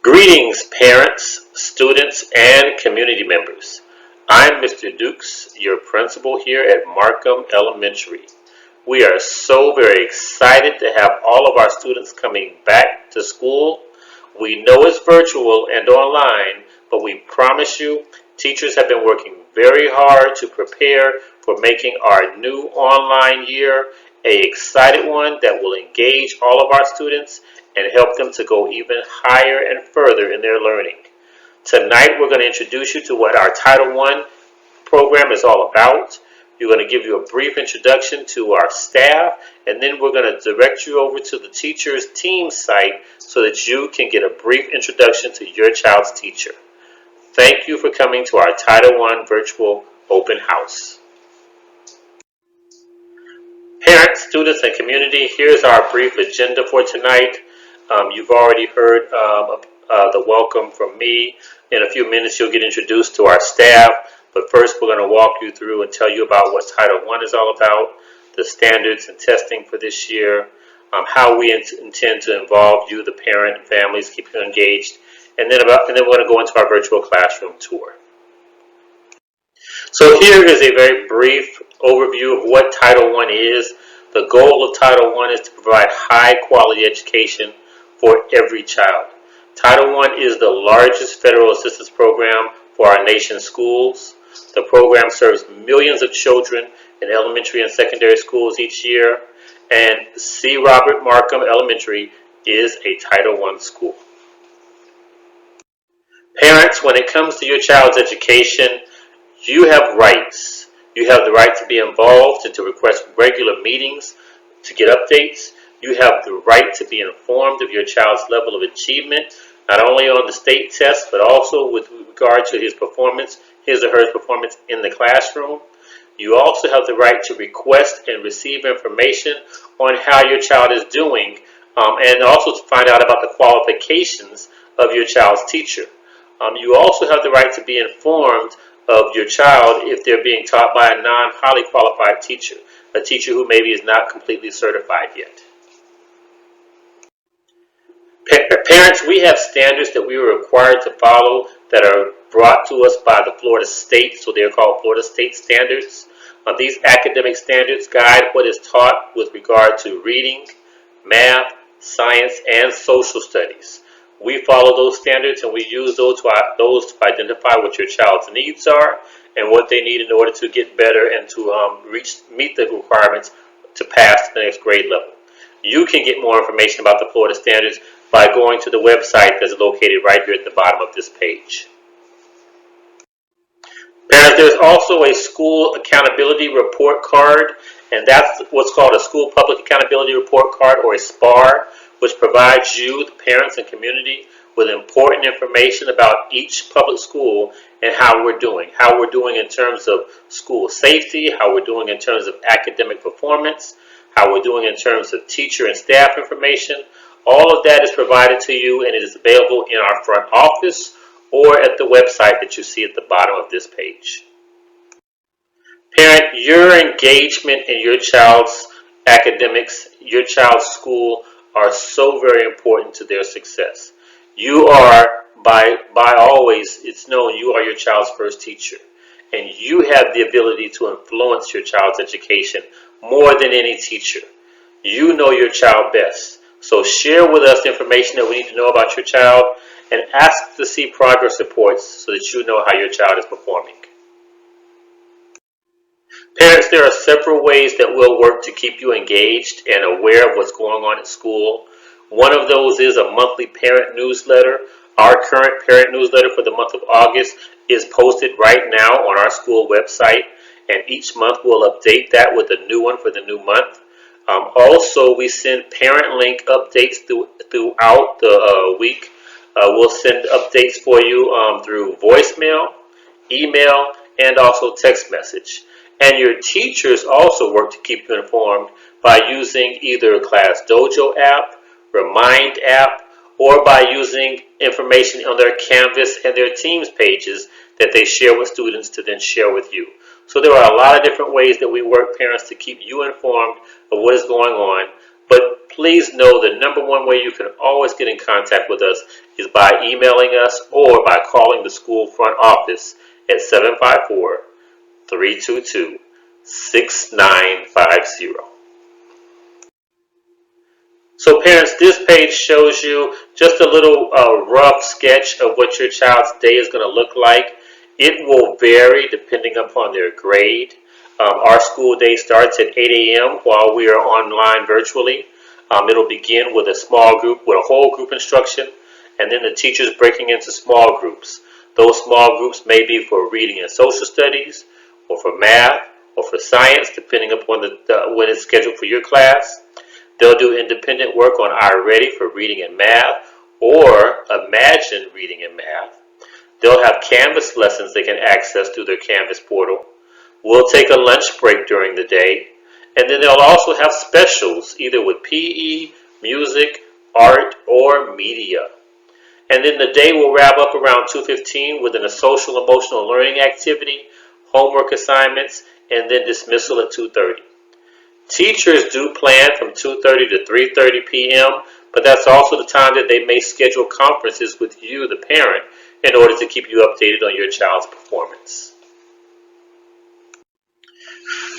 Greetings, parents, students, and community members. I'm Mr. Dukes, your principal here at Markham Elementary. We are so very excited to have all of our students coming back to school. We know it's virtual and online, but we promise you, teachers have been working very hard to prepare for making our new online year an exciting one that will engage all of our students and help them to go even higher and further in their learning. Tonight we're going to introduce you to what our Title I program is all about. We're going to give you a brief introduction to our staff, and then we're going to direct you over to the teacher's team site so that you can get a brief introduction to your child's teacher. Thank you for coming to our Title I virtual open house. Parents, students, and community, here's our brief agenda for tonight. You've already heard the welcome from me. In a few minutes, you'll get introduced to our staff. But first, we're going to walk you through and tell you about what Title I is all about, the standards and testing for this year, how we intend to involve you, the parent, and families, keep you engaged, and then we're going to go into our virtual classroom tour. So here is a very brief overview of what Title I is. The goal of Title I is to provide high-quality education for every child. Title I is the largest federal assistance program for our nation's schools. The program serves millions of children in elementary and secondary schools each year, and C. Robert Markham Elementary is a Title I school. Parents, when it comes to your child's education, you have rights. You have the right to be involved and to request regular meetings to get updates. You have the right to be informed of your child's level of achievement, not only on the state test, but also with regard to his or her performance in the classroom. You also have the right to request and receive information on how your child is doing, and also to find out about the qualifications of your child's teacher. You also have the right to be informed of your child if they're being taught by a non-highly qualified teacher, a teacher who maybe is not completely certified yet. Parents, we have standards that we are required to follow that are brought to us by the Florida State, so they're called Florida State standards. These academic standards guide what is taught with regard to reading, math, science, and social studies. We follow those standards and we use those to identify what your child's needs are and what they need in order to get better and to meet the requirements to pass the next grade level. You can get more information about the Florida standards by going to the website that's located right here at the bottom of this page. Parents, there's also a school accountability report card, and that's what's called a school public accountability report card, or a SPAR, which provides you, the parents and community, with important information about each public school and how we're doing in terms of school safety, how we're doing in terms of academic performance, how we're doing in terms of teacher and staff information. All of that is provided to you, and it is available in our front office or at the website that you see at the bottom of this page. Parent, your engagement in your child's academics, your child's school, are so very important to their success. You are, by always, it's known, you are your child's first teacher, and you have the ability to influence your child's education more than any teacher. You know your child best, so share with us information that we need to know about your child and ask to see progress reports so that you know how your child is performing. Parents, there are several ways that we'll work to keep you engaged and aware of what's going on at school. One of those is a monthly parent newsletter. Our current parent newsletter for the month of August is posted right now on our school website, and each month we'll update that with a new one for the new month. Also, we send parent link updates throughout the week. We'll send updates for you through voicemail, email, and also text message. And your teachers also work to keep you informed by using either Class Dojo app, Remind app, or by using information on their Canvas and their Teams pages that they share with students to then share with you. So there are a lot of different ways that we work, parents, to keep you informed of what is going on. But please know the number one way you can always get in contact with us is by emailing us or by calling the school front office at 754-322-6950. So parents, this page shows you just a little rough sketch of what your child's day is going to look like. It will vary depending upon their grade. Our school day starts at 8 a.m. while we are online virtually. It'll begin with a small group, with a whole group instruction, and then the teachers breaking into small groups. Those small groups may be for reading and social studies, or for math, or for science, depending upon when it's scheduled for your class. They'll do independent work on iReady for reading and math, or Imagine Reading and Math. They'll have Canvas lessons they can access through their Canvas portal. We'll take a lunch break during the day. And then they'll also have specials, either with PE, music, art, or media. And then the day will wrap up around 2:15 within a social emotional learning activity, homework assignments, and then dismissal at 2:30. Teachers do plan from 2:30 to 3:30 p.m., but that's also the time that they may schedule conferences with you, the parent, in order to keep you updated on your child's performance.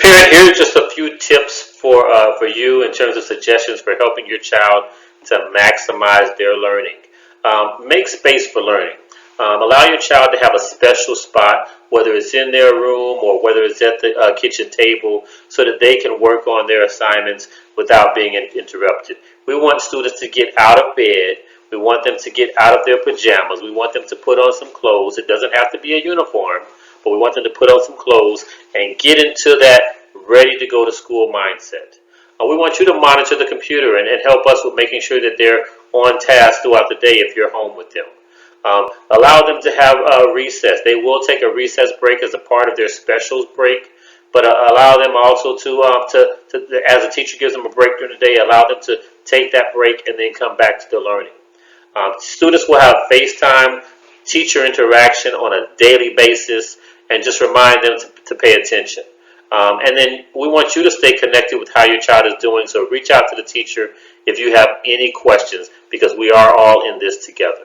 Parent, here are just a few tips for you in terms of suggestions for helping your child to maximize their learning. Make space for learning. Allow your child to have a special spot, whether it's in their room or whether it's at the kitchen table, so that they can work on their assignments without being interrupted. We want students to get out of bed. We want them to get out of their pajamas. We want them to put on some clothes. It doesn't have to be a uniform, but we want them to put on some clothes and get into that ready to go to school mindset. We want you to monitor the computer and help us with making sure that they're on task throughout the day if you're home with them. Allow them to have a recess. They will take a recess break as a part of their specials break, but allow them also to, as a teacher gives them a break during the day, allow them to take that break and then come back to the learning. Students will have FaceTime teacher interaction on a daily basis, and just remind them to pay attention. And then we want you to stay connected with how your child is doing, so reach out to the teacher if you have any questions, because we are all in this together.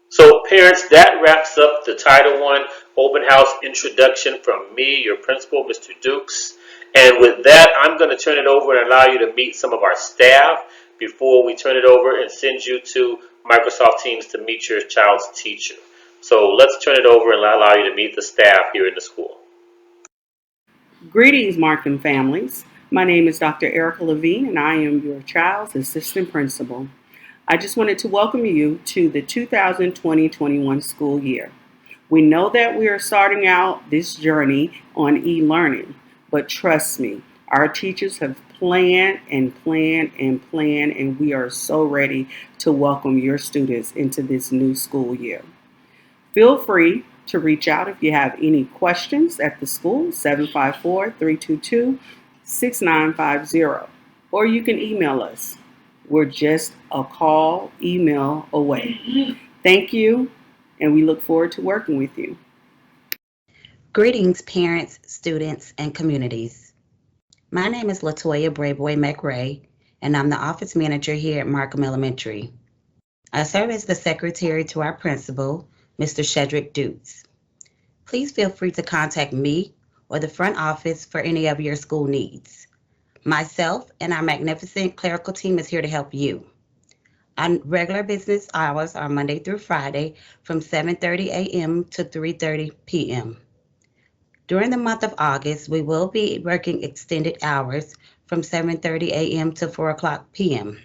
So parents, that wraps up the Title I Open House introduction from me, your principal, Mr. Dukes. And with that, I'm going to turn it over and allow you to meet some of our staff before we turn it over and send you to Microsoft Teams to meet your child's teacher. So let's turn it over and allow you to meet the staff here in the school. Greetings, Markham families. My name is Dr. Erica Levine, and I am your child's assistant principal. I just wanted to welcome you to the 2020-21 school year. We know that we are starting out this journey on e-learning, but trust me, our teachers have planned and planned and planned, and we are so ready to welcome your students into this new school year. Feel free to reach out if you have any questions at the school, 754-322-6950, or you can email us. We're just a call, email away. Thank you, and we look forward to working with you. Greetings, parents, students, and communities. My name is Latoya Brayboy McRae, and I'm the office manager here at Markham Elementary. I serve as the secretary to our principal, Mr. Shedrick Dukes. Please feel free to contact me or the front office for any of your school needs. Myself and our magnificent clerical team is here to help you. Our regular business hours are Monday through Friday from 7:30 a.m. to 3:30 p.m. During the month of August, we will be working extended hours from 7:30 a.m. to 4 o'clock p.m.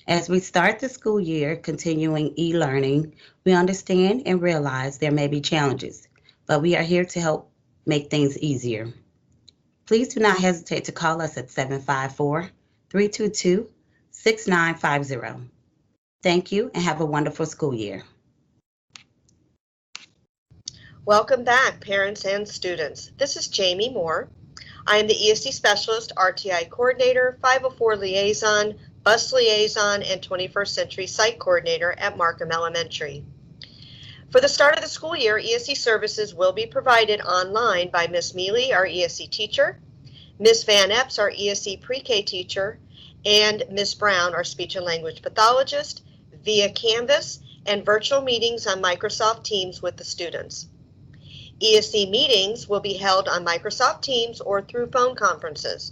As we start the school year continuing e-learning, we understand and realize there may be challenges, but we are here to help make things easier. Please do not hesitate to call us at 754-322-6950. Thank you and have a wonderful school year. Welcome back, parents and students. This is Jamie Moore. I am the ESD Specialist, RTI Coordinator, 504 Liaison, Bus Liaison, and 21st Century Site Coordinator at Markham Elementary. For the start of the school year, ESD services will be provided online by Ms. Mealy, our ESD teacher, Ms. Van Epps, our ESE pre-K teacher, and Ms. Brown, our speech and language pathologist, via Canvas and virtual meetings on Microsoft Teams with the students. ESE meetings will be held on Microsoft Teams or through phone conferences.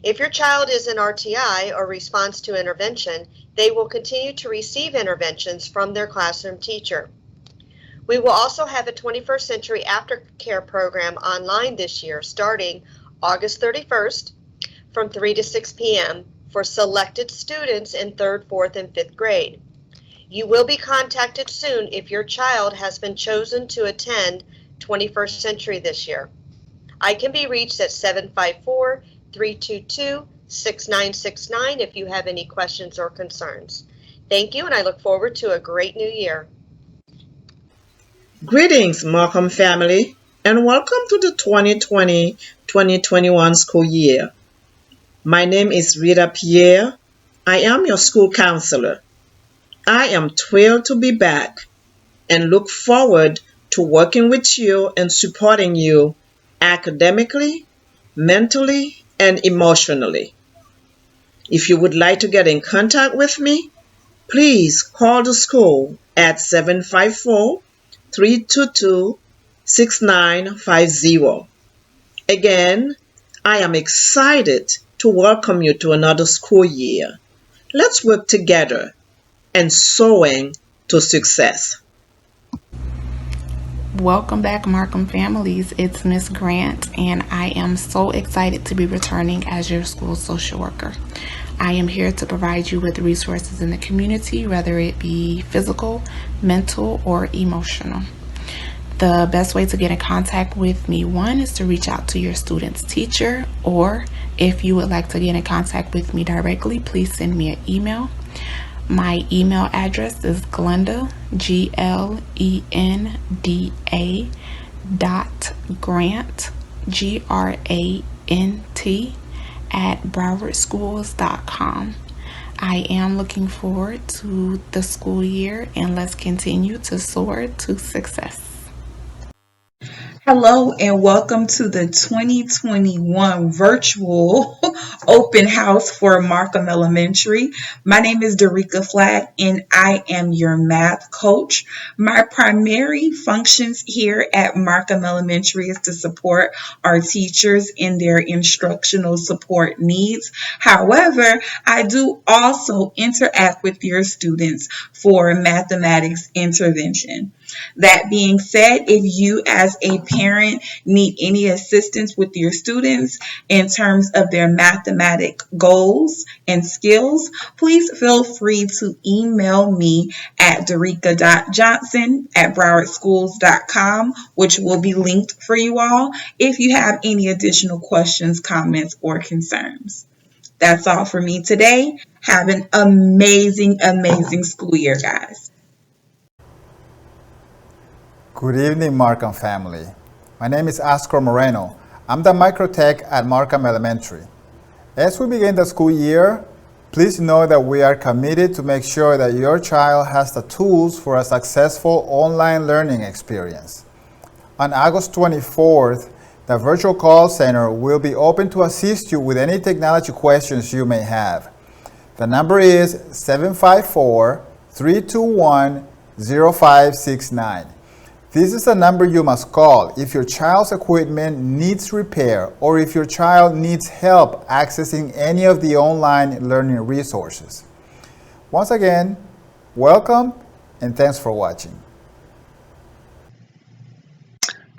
If your child is in RTI or response to intervention, they will continue to receive interventions from their classroom teacher. We will also have a 21st Century Aftercare program online this year, starting August 31st from 3 to 6 p.m. for selected students in 3rd, 4th, and 5th grade. You will be contacted soon if your child has been chosen to attend 21st Century this year. I can be reached at 754-322-6969 if you have any questions or concerns. Thank you, and I look forward to a great new year. Greetings, Markham family, and welcome to the 2020-2021 school year. My name is Rita Pierre. I am your school counselor. I am thrilled to be back and look forward to working with you and supporting you academically, mentally, and emotionally. If you would like to get in contact with me, please call the school at 754-322-6950. Again, I am excited to welcome you to another school year. Let's work together and soaring to success. Welcome back, Markham families. It's Miss Grant, and I am so excited to be returning as your school social worker. I am here to provide you with resources in the community, whether it be physical, mental, or emotional. The best way to get in contact with me, one, is to reach out to your student's teacher, or if you would like to get in contact with me directly, please send me an email. My email address is Glenda, GLENDA .grant, GRANT, @browardschools.com. I am looking forward to the school year, and let's continue to soar to success. Hello and welcome to the 2021 virtual open house for Markham Elementary. My name is Derica Flatt and I am your math coach. My primary functions here at Markham Elementary is to support our teachers in their instructional support needs. However, I do also interact with your students for mathematics intervention. That being said, if you as a parent need any assistance with your students in terms of their mathematic goals and skills, please feel free to email me at derica.johnson@browardschools.com, which will be linked for you all if you have any additional questions, comments, or concerns. That's all for me today. Have an amazing, amazing school year, guys. Good evening, Markham family. My name is Oscar Moreno. I'm the microtech at Markham Elementary. As we begin the school year, please know that we are committed to make sure that your child has the tools for a successful online learning experience. On August 24th, the virtual call center will be open to assist you with any technology questions you may have. The number is 754-321-0569. This is a number you must call if your child's equipment needs repair or if your child needs help accessing any of the online learning resources. Once again, welcome and thanks for watching.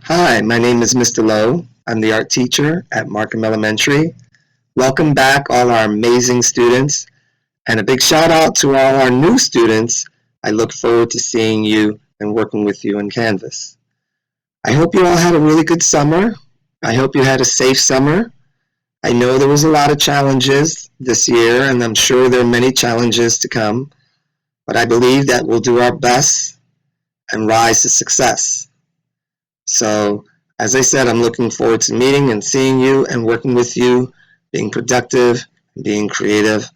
Hi, my name is Mr. Lowe. I'm the art teacher at Markham Elementary. Welcome back, all our amazing students, and a big shout out to all our new students. I look forward to seeing you and working with you in Canvas. I hope you all had a really good summer. I hope you had a safe summer. I know there was a lot of challenges this year, and I'm sure there are many challenges to come, but I believe that we'll do our best and rise to success. So, as I said, I'm looking forward to meeting and seeing you and working with you, being productive, being creative,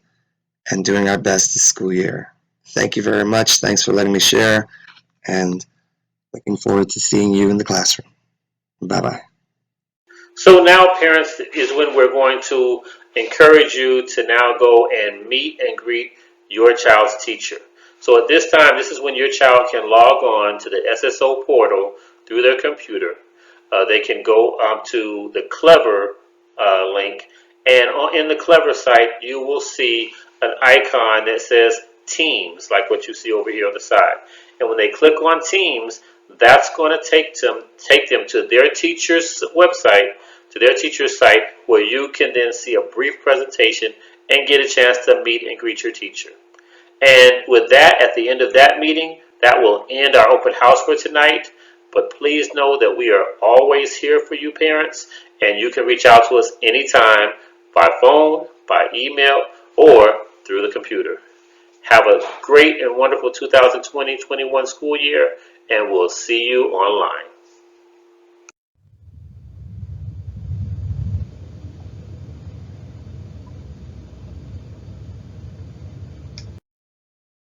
and doing our best this school year. Thank you very much. Thanks for letting me share, and looking forward to seeing you in the classroom. Bye-bye. So now, parents, is when we're going to encourage you to now go and meet and greet your child's teacher. So at this time, this is when your child can log on to the SSO portal through their computer. They can go to the Clever link, and in the Clever site, you will see an icon that says Teams, like what you see over here on the side. And when they click on Teams, that's going to take them to their teacher's website, to their teacher's site, where you can then see a brief presentation and get a chance to meet and greet your teacher. And with that, at the end of that meeting, that will end our open house for tonight. But please know that we are always here for you, parents, and you can reach out to us anytime by phone, by email, or through the computer. Have a great and wonderful 2020-21 school year, and we'll see you online.